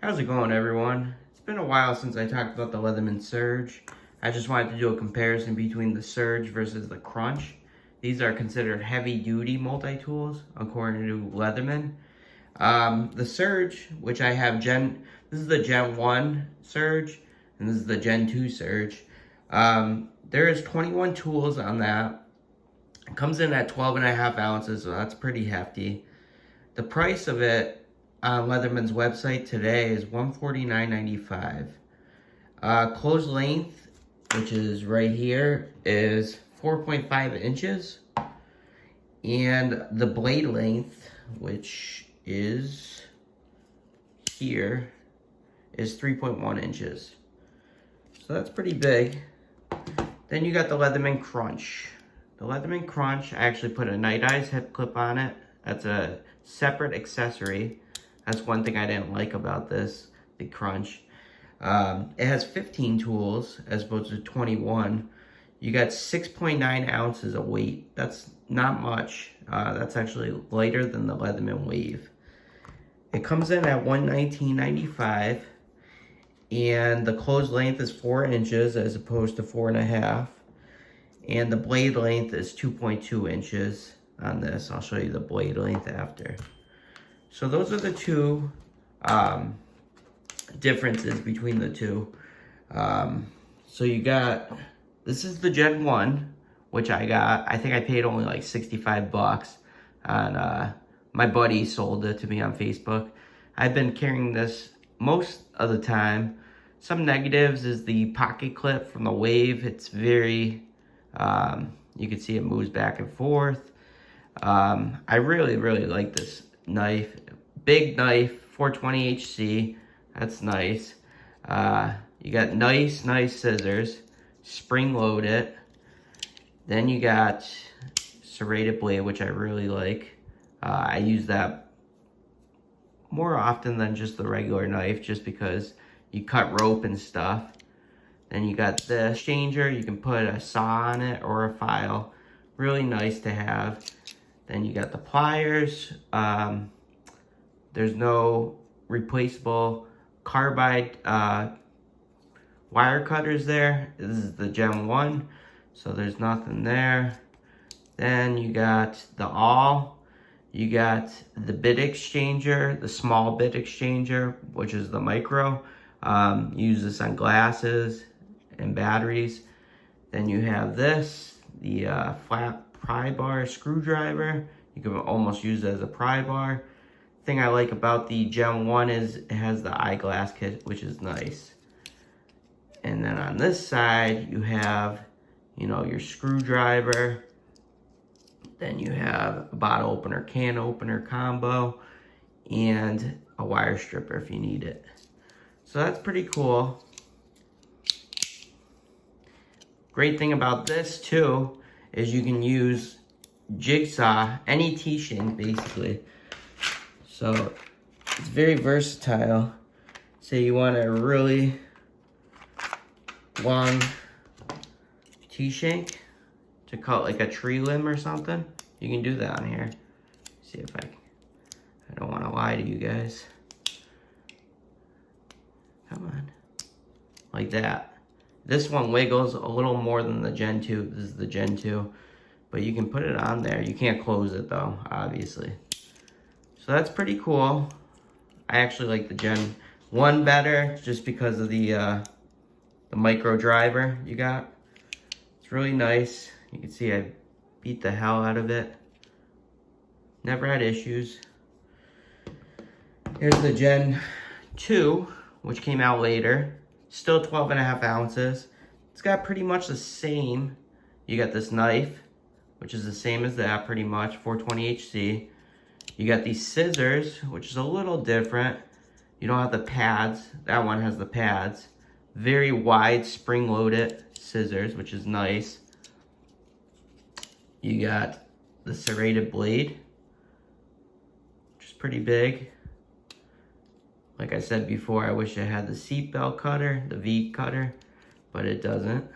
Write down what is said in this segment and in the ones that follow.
How's it going, everyone? It's been a while since I talked about the Leatherman Surge. I just wanted to do a comparison between the Surge versus the Crunch. These are considered heavy-duty multi-tools, according to Leatherman. The Surge, which I have this is the Gen 1 Surge, and this is the Gen 2 Surge. There is 21 tools on that. It comes in at 12.5 ounces, so that's pretty hefty. The price of it on Leatherman's website today is $149.95. Closed length, which is right here, is 4.5 inches. And the blade length, which is here, is 3.1 inches. So that's pretty big. Then you got the Leatherman Crunch. The Leatherman Crunch, I actually put a Night Eyes hip clip on it. That's a separate accessory. That's one thing I didn't like about this, the Crunch. It has 15 tools as opposed to 21. You got 6.9 ounces of weight. That's not much. That's actually lighter than the Leatherman Wave. It comes in at $119.95. And the closed length is 4 inches as opposed to 4.5. And the blade length is 2.2 inches on this. I'll show you the blade length after. So those are the two differences between the two. So you got, this is the Gen 1, which I got. I think I paid only like 65 bucks. And my buddy sold it to me on Facebook. I've been carrying this most of the time. Some negatives is the pocket clip from the Wave. It's very, you can see it moves back and forth. I really like this knife. Big knife, 420 HC. That's nice. You got nice scissors. Spring load it. Then you got serrated blade, which I really like. I use that more often than just the regular knife, just because you cut rope and stuff. Then you got this changer. You can put a saw on it or a file. Really nice to have. Then you got the pliers. There's no replaceable carbide wire cutters there. This is the Gen 1, so there's nothing there. Then you got the awl. You got the bit exchanger, the small bit exchanger, which is the micro. Use this on glasses and batteries. Then you have this, the flat pry bar screwdriver. You can almost use it as a pry bar. Thing I like about the Gen 1 is it has the eyeglass kit, which is nice. And then on this side, you have, your screwdriver. Then you have a bottle opener, can opener combo, and a wire stripper if you need it. So that's pretty cool. Great thing about this too is you can use jigsaw, any T-shank basically. So it's very versatile. Say you want a really long T-shank to cut like a tree limb or something, you can do that on here. See if I don't want to lie to you guys. Come on. Like that. This one wiggles a little more than the Gen 2. This is the Gen 2. But you can put it on there. You can't close it though, obviously. So that's pretty cool. I actually like the Gen 1 better just because of the micro driver you got. It's really nice. You can see I beat the hell out of it. Never had issues. Here's the Gen 2, which came out later. Still 12.5 ounces. It's got pretty much the same. You got this knife, which is the same as that pretty much, 420 HC. You got these scissors, which is a little different. You don't have the pads. That one has the pads. Very wide spring-loaded scissors, which is nice. You got the serrated blade, which is pretty big. Like I said before, I wish I had the seatbelt cutter, the V cutter, but it doesn't.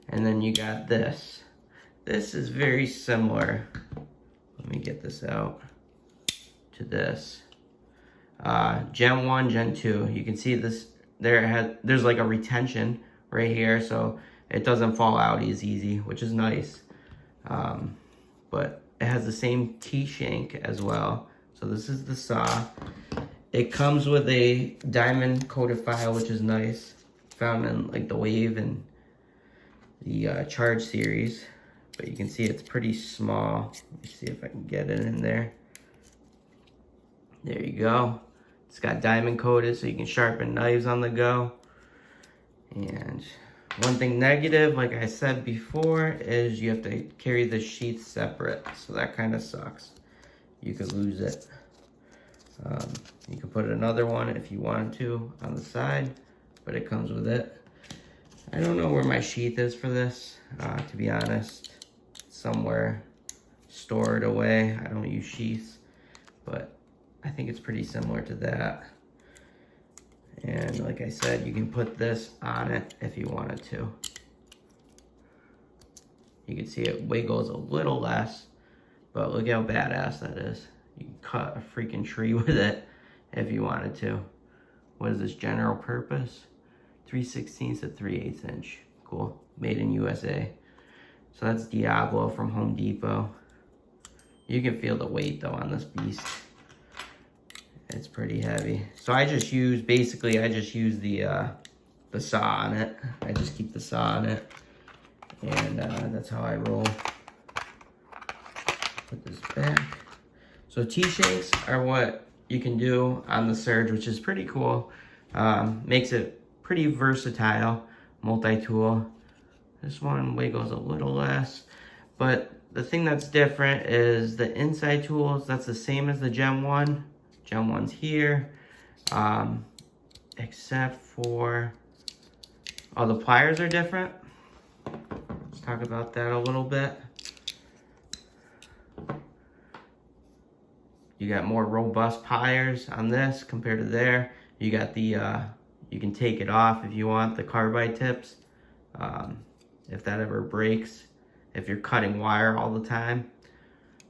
And then you got this. This is very similar. Let me get this out to this. Gen 1, Gen 2. You can see this, there's like a retention right here, so it doesn't fall out as easy, which is nice. But it has the same T-shank as well. So this is the saw. It comes with a diamond coated file, which is nice. Found in like the Wave and the Charge series. But you can see it's pretty small. Let me see if I can get it in there. There you go. It's got diamond coated so you can sharpen knives on the go. And one thing negative, like I said before, is you have to carry the sheath separate. So that kind of sucks. You could lose it. You can put another one if you wanted to on the side, but it comes with it. I don't know where my sheath is for this, to be honest. Somewhere stored away. I don't use sheaths, but I think it's pretty similar to that. And like I said, you can put this on it if you wanted to. You can see it wiggles a little less, but look how badass that is. You can cut a freaking tree with it if you wanted to. What is this, general purpose? 3/16 to 3/8 inch. Cool. Made in USA. So that's Diablo from Home Depot. You can feel the weight though on this beast. It's pretty heavy. So I just use, basically I just use the saw on it. I just keep the saw on it. And that's how I roll. Put this back. So T-shanks are what you can do on the Surge, which is pretty cool. Makes it pretty versatile, multi-tool. This one wiggles a little less. But the thing that's different is the inside tools. That's the same as the Gen 1. Gen 1's here. Except for, oh, the pliers are different. Let's talk about that a little bit. You got more robust pliers on this compared to there. You got the, you can take it off if you want, the carbide tips. If that ever breaks, if you're cutting wire all the time,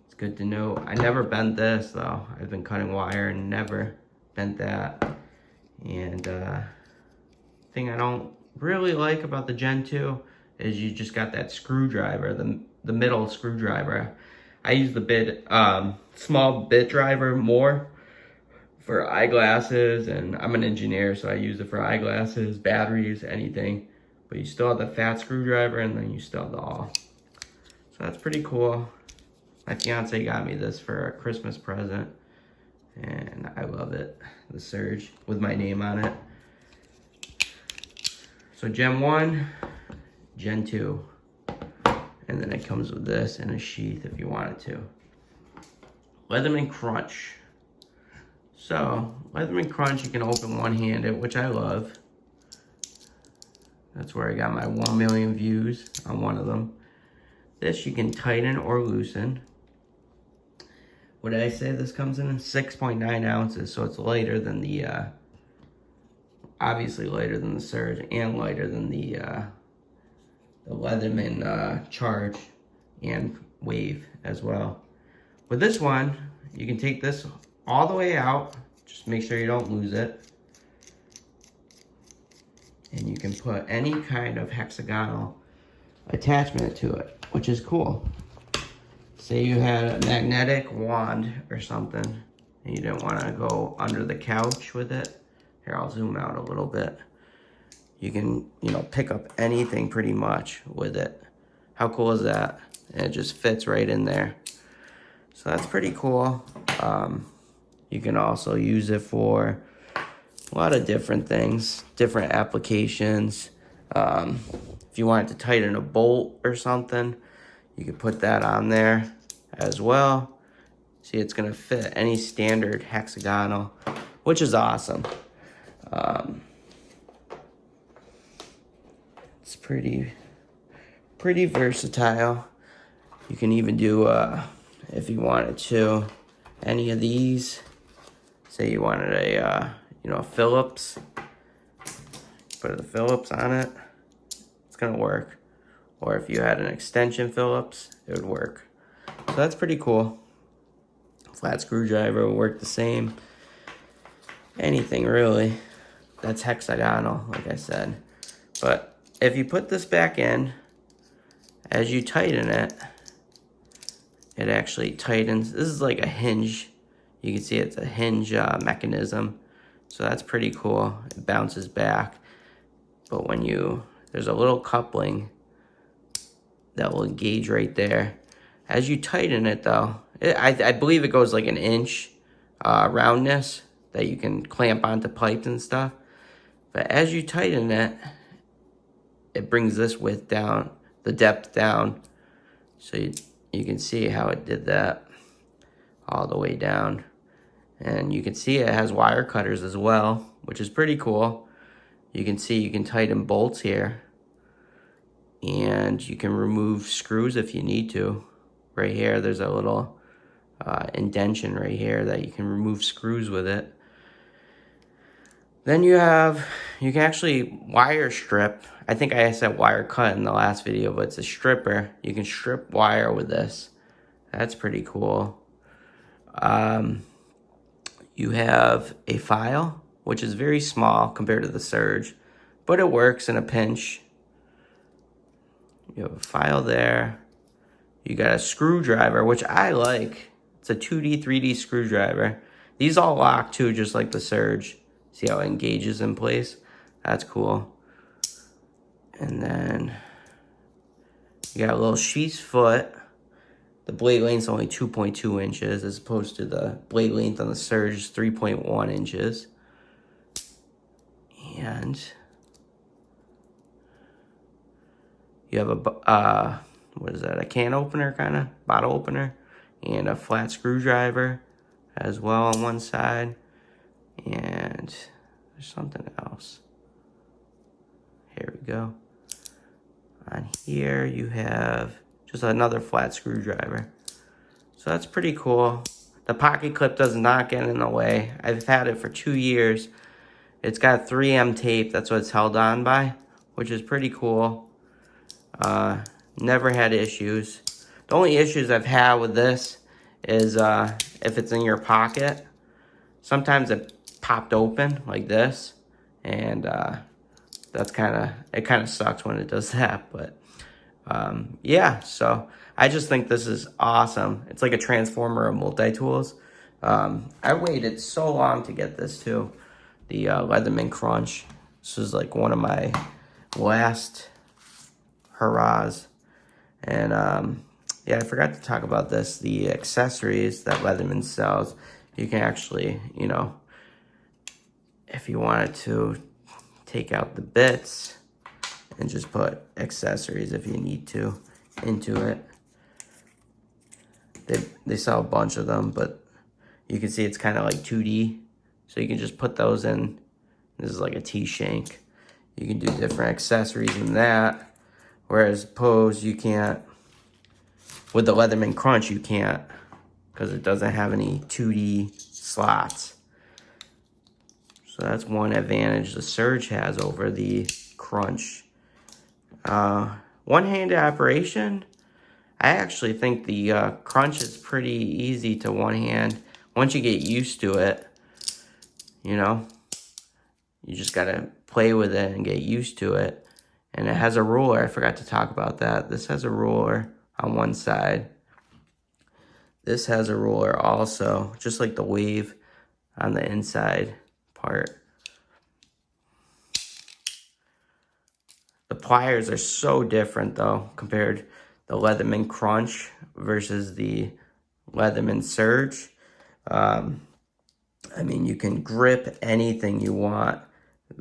it's good to know. I never bent this though. I've been cutting wire and never bent that. And thing I don't really like about the Gen 2 is you just got that screwdriver, the middle screwdriver. I use the small bit driver more for eyeglasses, and I'm an engineer, so I use it for eyeglasses, batteries, anything. But you still have the fat screwdriver, and then you still have the awl. So that's pretty cool. My fiance got me this for a Christmas present, and I love it. The Surge with my name on it. So Gen 1, Gen 2. And then it comes with this and a sheath if you wanted to. Leatherman Crunch. So, Leatherman Crunch you can open one-handed, which I love. That's where I got my 1 million views on one of them. This you can tighten or loosen. What did I say? This comes in 6.9 ounces, so it's lighter than the, obviously lighter than the Surge and lighter than the Leatherman Charge and Wave as well. With this one, you can take this all the way out. Just make sure you don't lose it. And you can put any kind of hexagonal attachment to it, which is cool. Say you had a magnetic wand or something, and you didn't want to go under the couch with it. Here, I'll zoom out a little bit. You can, pick up anything pretty much with it. How cool is that? And it just fits right in there. So that's pretty cool. You can also use it for a lot of different things, different applications. If you wanted to tighten a bolt or something, you could put that on there as well. See, it's gonna fit any standard hexagonal, which is awesome. It's pretty versatile. You can even do, if you wanted to, any of these. Say you wanted a, Phillips. Put a Phillips on it. It's gonna work. Or if you had an extension Phillips, it would work. So that's pretty cool. Flat screwdriver will work the same. anything really that's hexagonal, like I said. But if you put this back in, as you tighten it, it actually tightens. This is like a hinge. You can see it's a hinge mechanism. So that's pretty cool. It bounces back. But when there's a little coupling that will engage right there. As you tighten it though, I believe it goes like an inch roundness that you can clamp onto pipes and stuff. But as you tighten it, it brings this width down, the depth down. So you can see how it did that all the way down. And you can see it has wire cutters as well, which is pretty cool. You can see you can tighten bolts here. And you can remove screws if you need to. Right here, there's a little indentation right here that you can remove screws with it. Then you can actually wire strip. I think I said wire cut in the last video, but it's a stripper. You can strip wire with this. That's pretty cool. You have a file, which is very small compared to the Surge, but it works in a pinch. You have a file there. You got a screwdriver, which I like. It's a 2D, 3D screwdriver. These all lock too, just like the Surge. See how it engages in place? That's cool. And then you got a little sheath foot. The blade length's only 2.2 inches as opposed to the blade length on the Surge is 3.1 inches. And you have a, what is that, a can opener kind of, bottle opener, and a flat screwdriver as well on one side. And there's something else. Here we go. On here you have just another flat screwdriver. So that's pretty cool. The pocket clip does not get in the way. I've had it for 2 years. It's got 3M tape, that's what it's held on by, which is pretty cool. Never had issues. The only issues I've had with this is if it's in your pocket. Sometimes it popped open like this, and it kind of sucks when it does that. But yeah, so I just think this is awesome. It's like a transformer of multi-tools. I waited so long to get this too, the Leatherman Crunch. This was like one of my last hurrahs. And yeah, I forgot to talk about this. The accessories that Leatherman sells, you can actually, you know, if you wanted to take out the bits and just put accessories if you need to into it. They sell a bunch of them, but you can see it's kind of like 2D. So you can just put those in. This is like a T-shank. You can do different accessories in that. Whereas Pose, you can't. With the Leatherman Crunch, you can't, because it doesn't have any 2D slots. So that's one advantage the Surge has over the Crunch. One-handed operation, I actually think the Crunch is pretty easy to one-hand. Once you get used to it, you know, you just gotta play with it and get used to it. And it has a ruler. I forgot to talk about that. This has a ruler on one side. This has a ruler also, just like the Wave on the inside part. The pliers are so different though, compared the Leatherman Crunch versus the Leatherman Surge. I mean, you can grip anything you want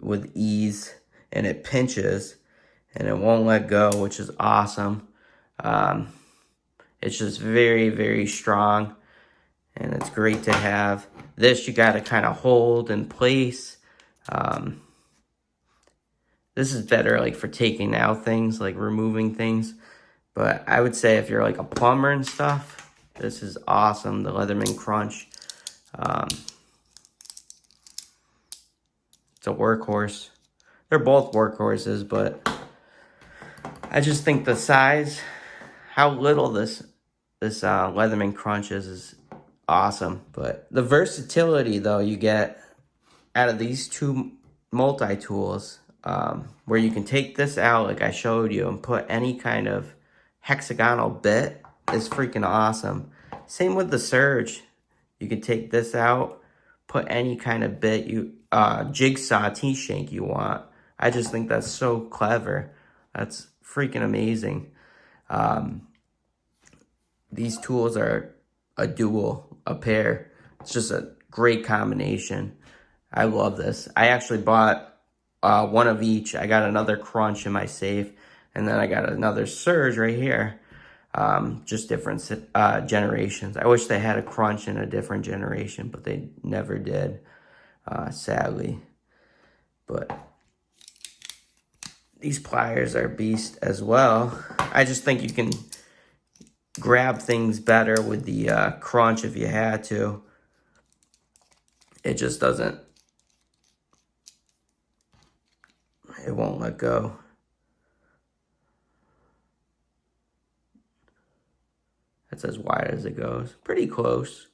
with ease, and it pinches and it won't let go, which is awesome. It's just very, very strong, and it's great to have. This you got to kind of hold in place. This is better like for taking out things, like removing things. But I would say if you're like a plumber and stuff, this is awesome, the Leatherman Crunch. It's a workhorse. They're both workhorses, but I just think the size, how little this Leatherman Crunch is awesome. But the versatility though you get out of these two multi-tools, where you can take this out like I showed you and put any kind of hexagonal bit, is freaking awesome. Same with the Surge. You can take this out, put any kind of bit, jigsaw T-shank you want. I just think that's so clever. That's freaking amazing. These tools are a dual, a pair. It's just a great combination. I love this. I actually bought one of each. I got another Crunch in my safe, and then I got another Surge right here. Just different generations. I wish they had a Crunch in a different generation, but they never did, sadly. But these pliers are a beast as well. I just think you can grab things better with the Crunch if you had to. It just doesn't, it won't let go. That's as wide as it goes. Pretty close.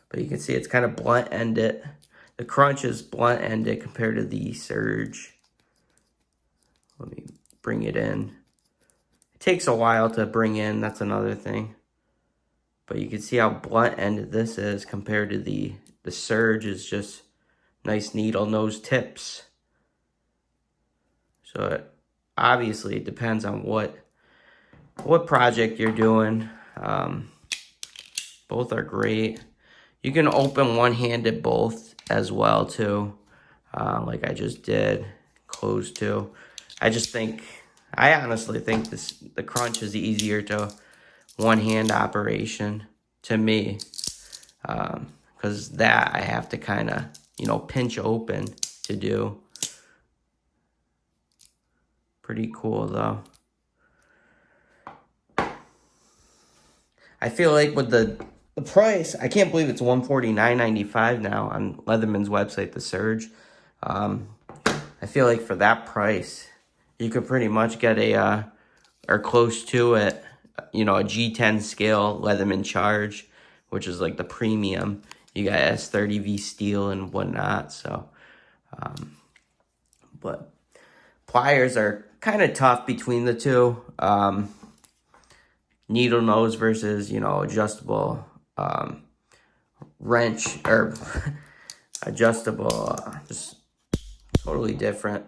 But you can see it's kind of blunt-ended. The Crunch is blunt-ended compared to the Surge. Let me bring it in. It takes a while to bring in, that's another thing. But you can see how blunt-ended this is compared to the Surge is just nice needle nose tips. So obviously it depends on what project you're doing. Both are great. You can open one-handed both as well too, like I just did. Close too. I honestly think the Crunch is easier to one-hand operation to me, because that I have to kind of, pinch open to do. Pretty cool though. I feel like with the price, I can't believe it's $149.95 now on Leatherman's website, the Surge. I feel like for that price, you could pretty much get or close to it, a G10 scale Leatherman Charge, which is like the premium. You got S30V steel and whatnot, so. But pliers are kind of tough between the two. Needle nose versus, adjustable wrench, or adjustable, just totally different.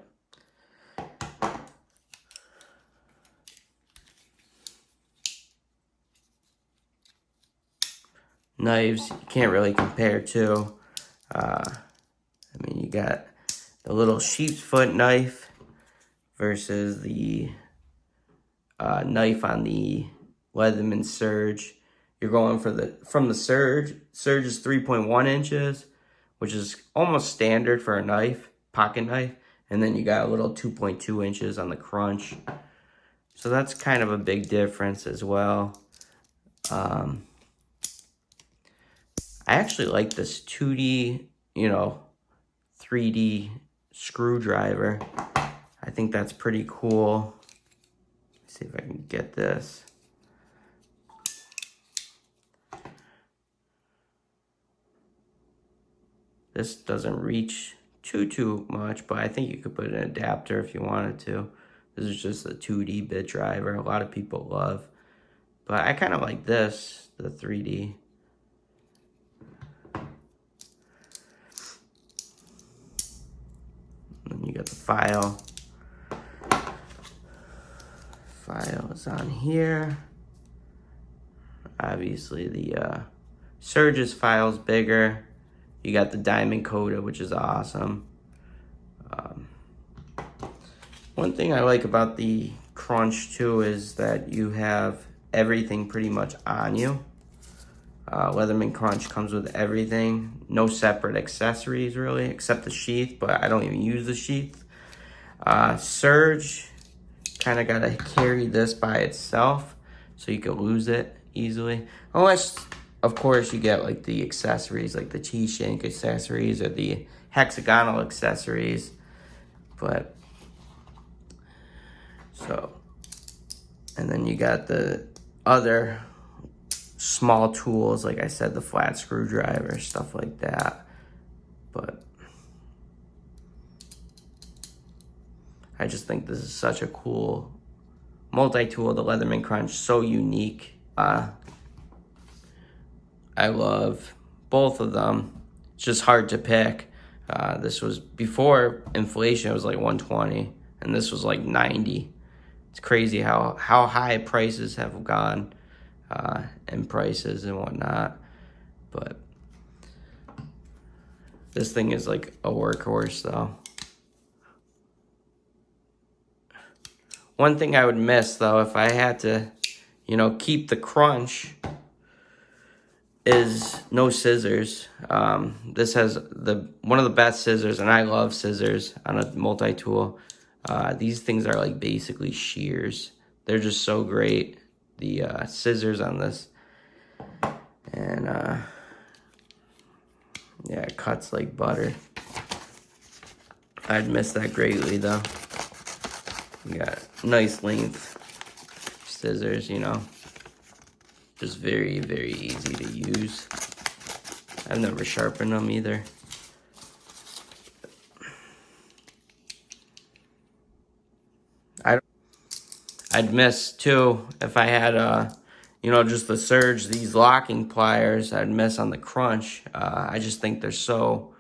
Knives, you can't really compare to. You got the little sheep's foot knife versus the knife on the Leatherman Surge. You're going from the Surge. Surge is 3.1 inches, which is almost standard for a knife, pocket knife. And then you got a little 2.2 inches on the Crunch. So that's kind of a big difference as well. I actually like this 2D, 3D screwdriver. I think that's pretty cool. Let's see if I can get this. This doesn't reach too much, but I think you could put an adapter if you wanted to. This is just a 2D bit driver a lot of people love. But I kind of like this, the 3D. And you got the file. File is on here. Obviously the Surge's file is bigger. You got the diamond coda, which is awesome. One thing I like about the Crunch too is that you have everything pretty much on you. Leatherman Crunch comes with everything. No separate accessories really, except the sheath, but I don't even use the sheath. Surge, kind of got to carry this by itself, so you could lose it easily. Unless, of course, you get like the accessories, like the T-shank accessories or the hexagonal accessories. But, and then you got the other small tools, like I said, the flat screwdriver, stuff like that. but I just think this is such a cool multi-tool, the Leatherman Crunch, so unique. I love both of them. It's just hard to pick. This was before inflation, it was like 120, and this was like 90. It's crazy how high prices have gone, and prices and whatnot. But this thing is like a workhorse though. One thing I would miss though, if I had to, you know, keep the Crunch, is no scissors. This has one of the best scissors, and I love scissors on a multi-tool. These things are like basically shears. They're just so great. The scissors on this, and yeah, it cuts like butter. I'd miss that greatly though. You got nice length scissors, you know. Just very, very easy to use. I've never sharpened them either. I'd miss too, if I had you know, just the Surge, these locking pliers, I'd miss on the Crunch. I just think they're so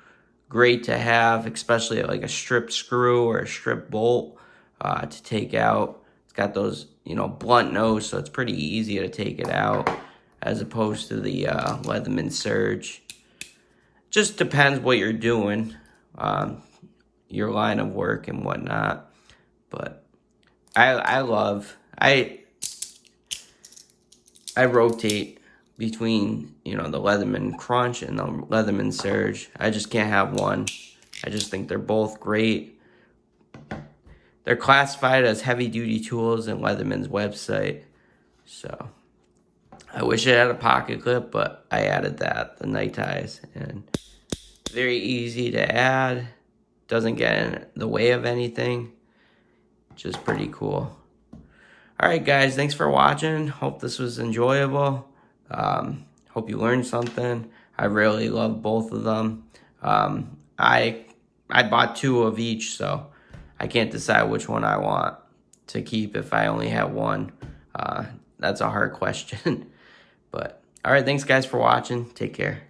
great to have, especially like a strip screw or a strip bolt to take out. It's got those, you know, blunt nose, so it's pretty easy to take it out, as opposed to the Leatherman Surge. Just depends what you're doing, your line of work and whatnot. But I rotate between, you know, the Leatherman Crunch and the Leatherman Surge. I just can't have one. I just think they're both great. They're classified as heavy-duty tools in Leatherman's website. So I wish it had a pocket clip, but I added that, the night ties. And very easy to add. Doesn't get in the way of anything. Just pretty cool. Alright guys, thanks for watching. Hope this was enjoyable. Hope you learned something. I really love both of them. I bought 2 of each, so I can't decide which one I want to keep if I only have one. That's a hard question. But alright, thanks guys for watching. Take care.